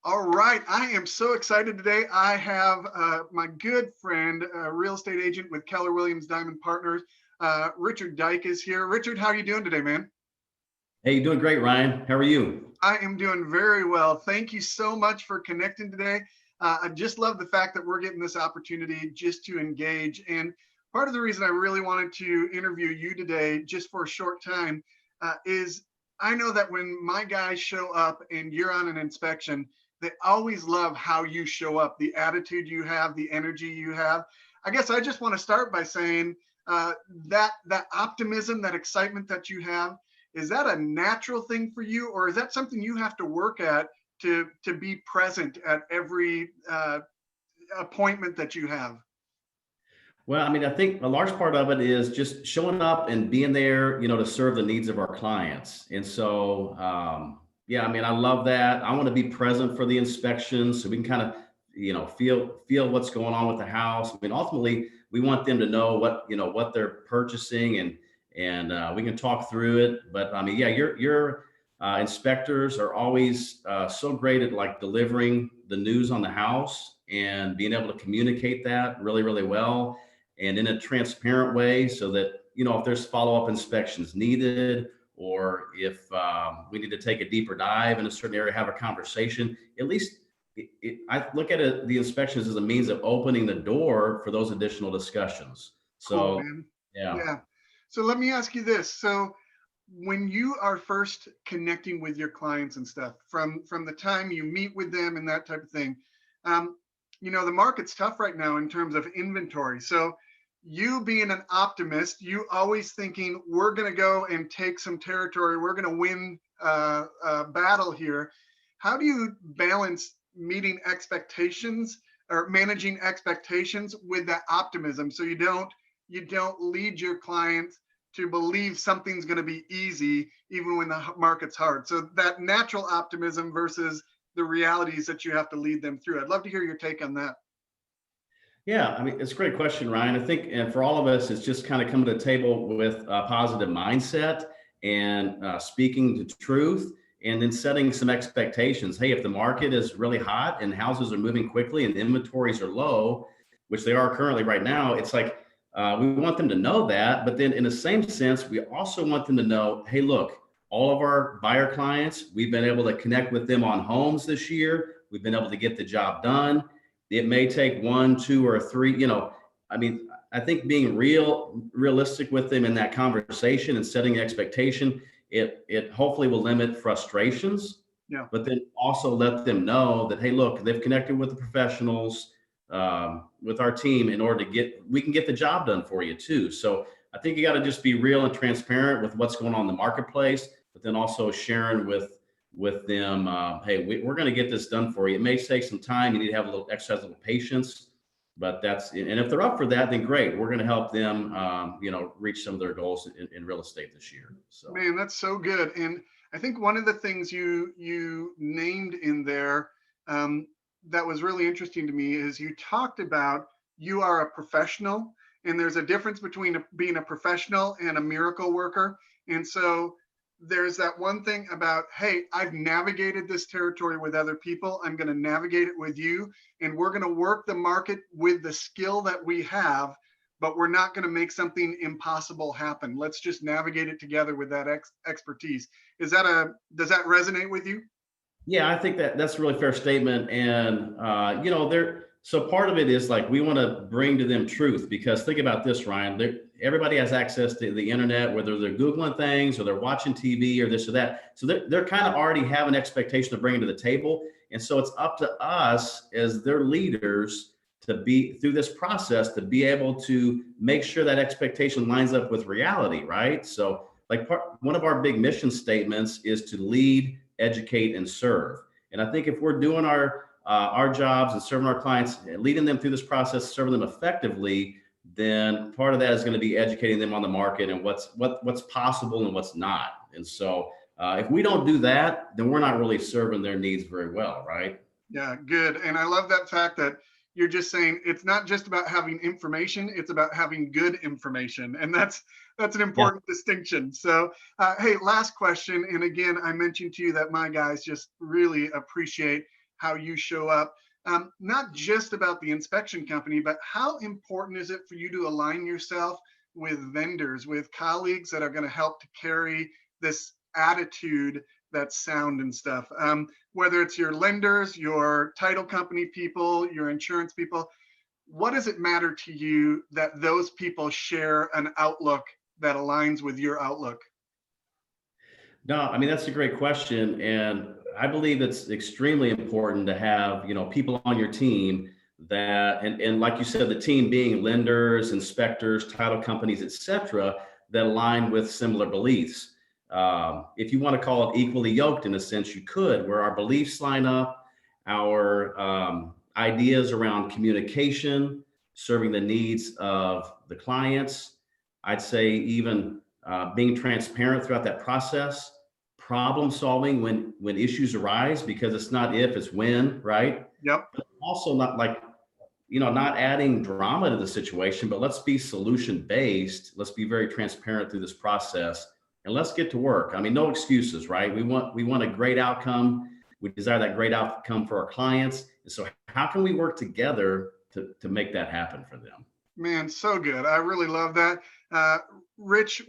All right, I am so excited today. I have my good friend, real estate agent with Keller Williams Diamond Partners, Richard Deich is here. Richard, how are you doing today, man? Hey, you doing great, Ryan. How are you? I am doing very well. Thank you so much for connecting today. I just love the fact that we're getting this opportunity just to engage. And part of the reason I really wanted to interview you today, just for a short time, is I know that when my guys show up and you're on an inspection, they always love how you show up, the attitude you have, the energy you have. I guess I just want to start by saying that optimism, that excitement that you have, is that a natural thing for you, or is that something you have to work at to be present at every appointment that you have? Well, I mean, I think a large part of it is just showing up and being there, to serve the needs of our clients. And so, yeah, I mean, I love that. I want to be present for the inspection so we can kind of, feel what's going on with the house. I mean, ultimately, we want them to know what they're purchasing, and we can talk through it. But I mean, yeah, your inspectors are always so great at like delivering the news on the house and being able to communicate that really, really well and in a transparent way so that, if there's follow-up inspections needed or if we need to take a deeper dive in a certain area, have a conversation, at least I look at it, the inspections as a means of opening the door for those additional discussions. Cool, So, man. yeah. Yeah. So let me ask you this. So when you are first connecting with your clients and stuff, from the time you meet with them and that type of thing, um, the market's tough right now in terms of inventory. So you being an optimist, you always thinking we're going to go and take some territory, we're going to win a battle here. How do you balance meeting expectations or managing expectations with that optimism so you don't lead your clients to believe something's going to be easy even when the market's hard? So that natural optimism versus the realities that you have to lead them through. I'd love to hear your take on that. Yeah, I mean, it's a great question, Ryan. I think, and for all of us, it's just kind of coming to the table with a positive mindset and speaking the truth, and then setting some expectations. Hey, if the market is really hot and houses are moving quickly and inventories are low, which they are currently right now, it's like we want them to know that. But then, in the same sense, we also want them to know, hey, look, all of our buyer clients, we've been able to connect with them on homes this year. We've been able to get the job done. It may take one, two, or three, I mean, I think being realistic with them in that conversation and setting expectation, it hopefully will limit frustrations, Yeah. but then also let them know that, hey, look, they've connected with the professionals, with our team in order to we can get the job done for you too. So I think you got to just be real and transparent with what's going on in the marketplace, but then also sharing with them, hey, we're going to get this done for you. It may take some time. You need to have a little exercise, a little patience, but and if they're up for that, then great. We're going to help them, reach some of their goals in real estate this year. So, Man, that's so good. And I think one of the things you named in there, um, that was really interesting to me is you talked about you are a professional, and there's a difference between being a professional and a miracle worker. And so there's that one thing about, hey, I've navigated this territory with other people. I'm going to navigate it with you, and we're going to work the market with the skill that we have, but we're not going to make something impossible happen. Let's just navigate it together with that expertise. Does that resonate with you? yeah, I think that's a really fair statement. And, so part of it is like we want to bring to them truth because think about this, Ryan. Everybody has access to the internet, whether they're Googling things or they're watching TV or this or that. So they're kind of already have an expectation to bring to the table. And so it's up to us as their leaders to be through this process to be able to make sure that expectation lines up with reality, right? So like one of our big mission statements is to lead, educate, and serve. And I think if we're doing our jobs and serving our clients, leading them through this process, serving them effectively, then part of that is going to be educating them on the market and what's possible and what's not. And so if we don't do that, then we're not really serving their needs very well, right? Yeah, good. And I love that fact that you're just saying it's not just about having information, it's about having good information. And that's an Yeah. important distinction. So hey, last question. And again, I mentioned to you that my guys just really appreciate how you show up. Not just about the inspection company, but how important is it for you to align yourself with vendors, with colleagues that are going to help to carry this attitude that's sound and stuff. Whether it's your lenders, your title company people, your insurance people, what does it matter to you that those people share an outlook that aligns with your outlook? No, I mean, that's a great question. And I believe it's extremely important to have, people on your team that, and like you said, the team being lenders, inspectors, title companies, et cetera, that align with similar beliefs. If you want to call it equally yoked in a sense, you could, where our beliefs line up, our ideas around communication, serving the needs of the clients. I'd say even being transparent throughout that process, problem solving when issues arise, because it's not if, it's when, right? Yep. But also not like, not adding drama to the situation, but let's be solution based. Let's be very transparent through this process and let's get to work. I mean, no excuses, right? We want a great outcome. We desire that great outcome for our clients. And so how can we work together to make that happen for them? Man, so good. I really love that. Uh, Rich,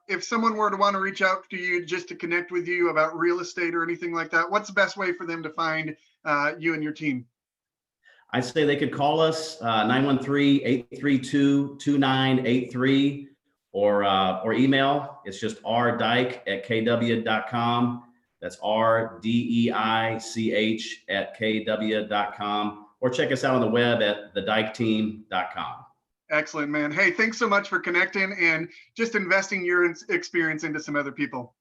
if someone were to want to reach out to you just to connect with you about real estate or anything like that, what's the best way for them to find you and your team? I'd say they could call us 913-832-2983 or email. It's just rdeich@kw.com. That's RDEICH@kw.com. Or check us out on the web at thedeichtteam.com. Excellent, man. Hey, thanks so much for connecting and just investing your experience into some other people.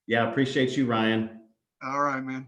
Yeah, appreciate you, Ryan. All right, man.